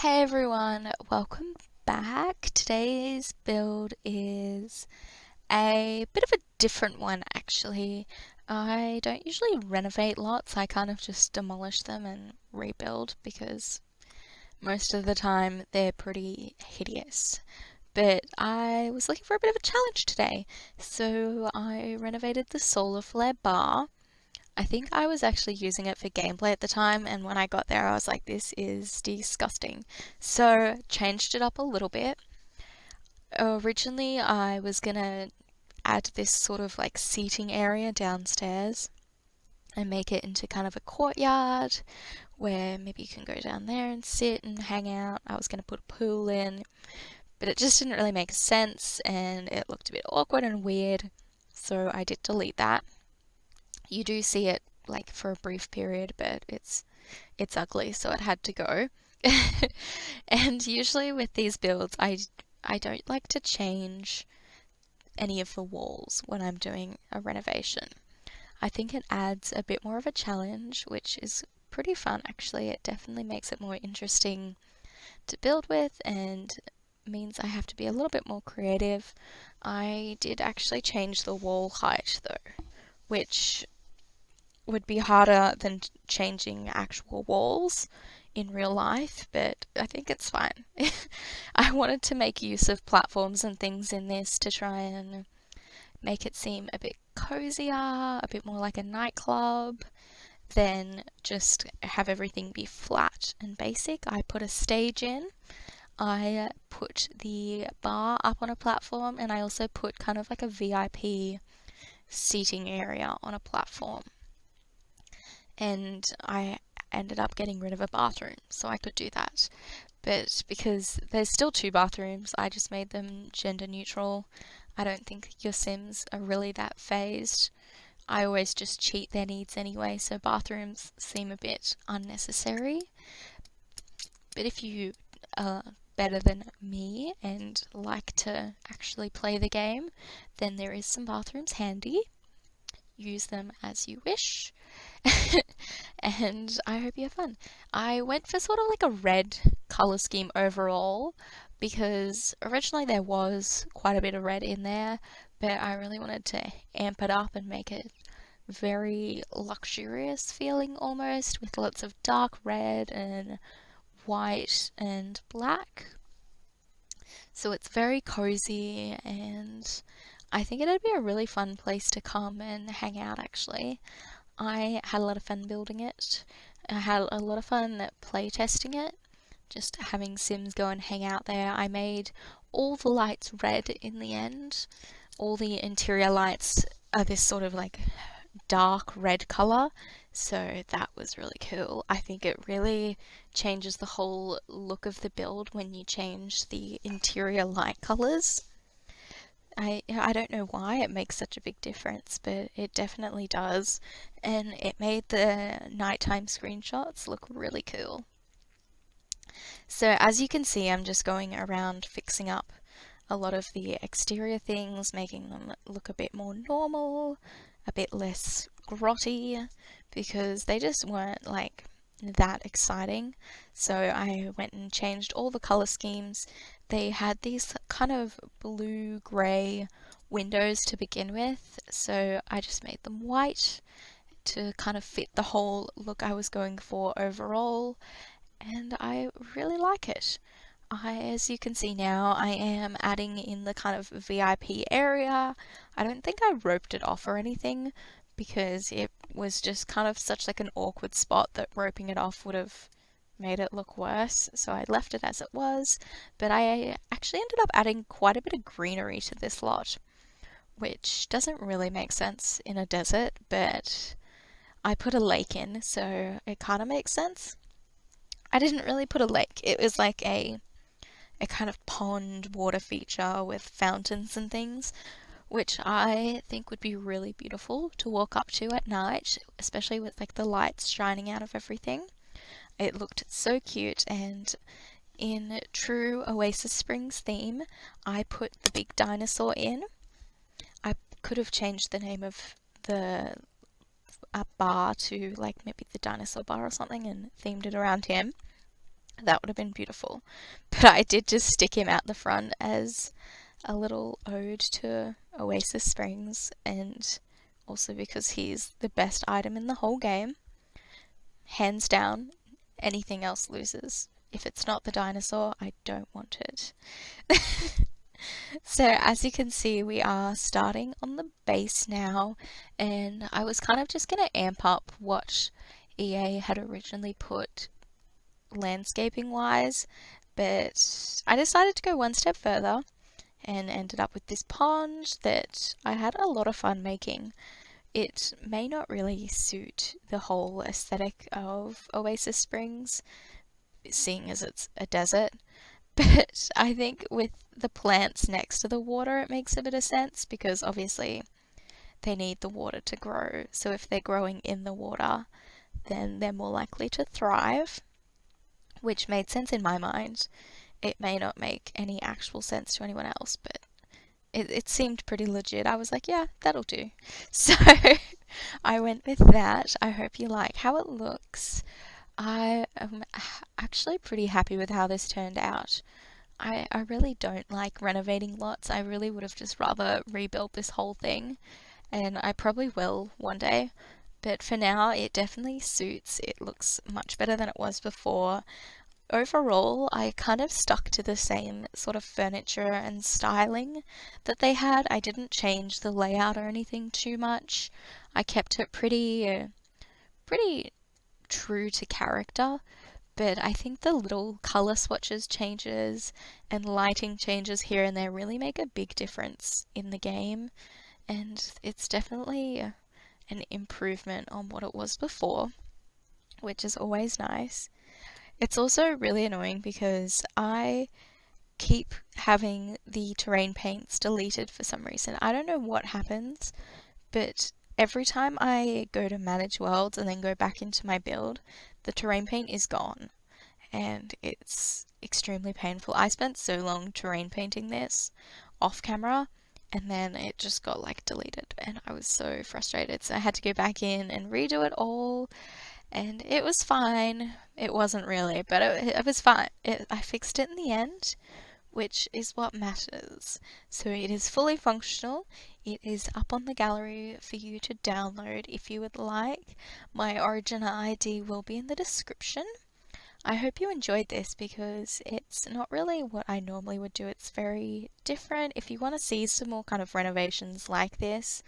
Hey everyone, welcome back. Today's build is a bit of a different one actually. I don't usually renovate lots, I kind of just demolish them and rebuild because most of the time they're pretty hideous. But I was looking for a bit of a challenge today, so I renovated the solar flare bar. I think I was actually using it for gameplay at the time, and when I got there, I was like, this is disgusting. So, changed it up a little bit. Originally, I was gonna add this sort of like seating area downstairs and make it into kind of a courtyard where maybe you can go down there and sit and hang out. I was gonna put a pool in, but it just didn't really make sense and it looked a bit awkward and weird, so I did delete that. You do see it like for a brief period, but it's ugly, so it had to go. And usually with these builds, I don't like to change any of the walls when I'm doing a renovation. I think it adds a bit more of a challenge, which is pretty fun actually. It definitely makes it more interesting to build with and means I have to be a little bit more creative. I did actually change the wall height though, which would be harder than changing actual walls in real life, but I think it's fine. I wanted to make use of platforms and things in this to try and make it seem a bit cozier, a bit more like a nightclub, than just have everything be flat and basic. I put a stage in. I put the bar up on a platform, and I also put kind of like a VIP seating area on a platform. And I ended up getting rid of a bathroom so I could do that. But because there's still two bathrooms, I just made them gender neutral. I don't think your Sims are really that phased. I always just cheat their needs anyway, so bathrooms seem a bit unnecessary. But if you are better than me and like to actually play the game, then there is some bathrooms handy. Use them as you wish. And I hope you have fun. I went for sort of like a red color scheme overall because originally there was quite a bit of red in there, but I really wanted to amp it up and make it very luxurious feeling almost, with lots of dark red and white and black. So it's very cozy, and I think it'd be a really fun place to come and hang out actually. I had a lot of fun building it. I had a lot of fun play testing it, just having Sims go and hang out there. I made all the lights red in the end. All the interior lights are this sort of like dark red color, so that was really cool. I think it really changes the whole look of the build when you change the interior light colors. I don't know why it makes such a big difference, but it definitely does, and it made the nighttime screenshots look really cool. So as you can see, I'm just going around fixing up a lot of the exterior things, making them look a bit more normal, a bit less grotty, because they just weren't like that exciting. So I went and changed all the color schemes. They had these kind of blue grey windows to begin with, so I just made them white to kind of fit the whole look I was going for overall, and I really like it. As you can see now, I am adding in the kind of VIP area. I don't think I roped it off or anything because it was just kind of such like an awkward spot that roping it off would have made it look worse, so I left it as it was. But I actually ended up adding quite a bit of greenery to this lot, which doesn't really make sense in a desert, but I put a lake in, so it kind of makes sense. I didn't really put a lake, it was like a kind of pond water feature with fountains and things, which I think would be really beautiful to walk up to at night, especially with like the lights shining out of everything. It looked so cute, and in true Oasis Springs theme, I put the big dinosaur in. I could have changed the name of the bar to like maybe the dinosaur bar or something and themed it around him. That would have been beautiful. But I did just stick him out the front as a little ode to Oasis Springs, and also because he's the best item in the whole game. Hands down, anything else loses. If it's not the dinosaur, I don't want it. So as you can see, we are starting on the base now, and I was kind of just going to amp up what EA had originally put landscaping wise, but I decided to go one step further and ended up with this pond that I had a lot of fun making. It may not really suit the whole aesthetic of Oasis Springs, seeing as it's a desert, but I think with the plants next to the water it makes a bit of sense because obviously they need the water to grow. So if they're growing in the water, then they're more likely to thrive, which made sense in my mind. It may not make any actual sense to anyone else, but it seemed pretty legit. I was like, yeah, that'll do. So I went with that. I hope you like how it looks. I am actually pretty happy with how this turned out. I really don't like renovating lots. I really would have just rather rebuilt this whole thing, and I probably will one day. But for now, it definitely suits. It looks much better than it was before. Overall, I kind of stuck to the same sort of furniture and styling that they had. I didn't change the layout or anything too much. I kept it pretty true to character, but I think the little color swatches changes and lighting changes here and there really make a big difference in the game, and it's definitely an improvement on what it was before, which is always nice. It's also really annoying because I keep having the terrain paints deleted for some reason. I don't know what happens, but every time I go to manage worlds and then go back into my build, the terrain paint is gone, and it's extremely painful. I spent so long terrain painting this off camera, and then it just got like deleted, and I was so frustrated. So I had to go back in and redo it all, and it was fine. It wasn't really, but it was fine. I fixed it in the end, which is what matters. So it is fully functional. It is up on the gallery for you to download if you would like. My Origin ID will be in the description. I hope you enjoyed this because it's not really what I normally would do. It's very different. If you want to see some more kind of renovations like this,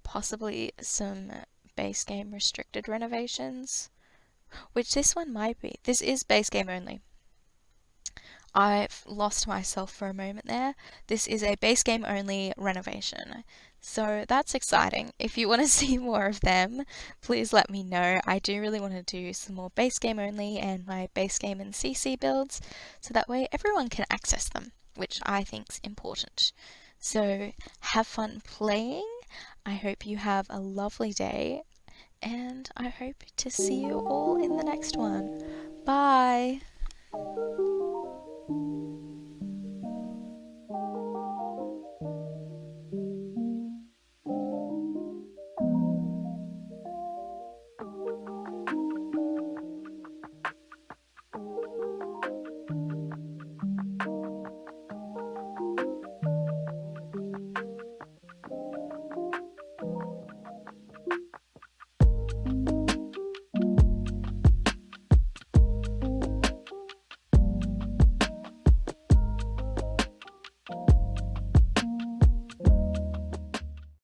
possibly some base game restricted renovations, which this one might be. This is base game only. I've lost myself for a moment there. This is a base game only renovation. So that's exciting. If you want to see more of them, please let me know. I do really want to do some more base game only and my base game and CC builds, so that way everyone can access them, which I think is important. So have fun playing. I hope you have a lovely day, and I hope to see you all in the next one. Bye!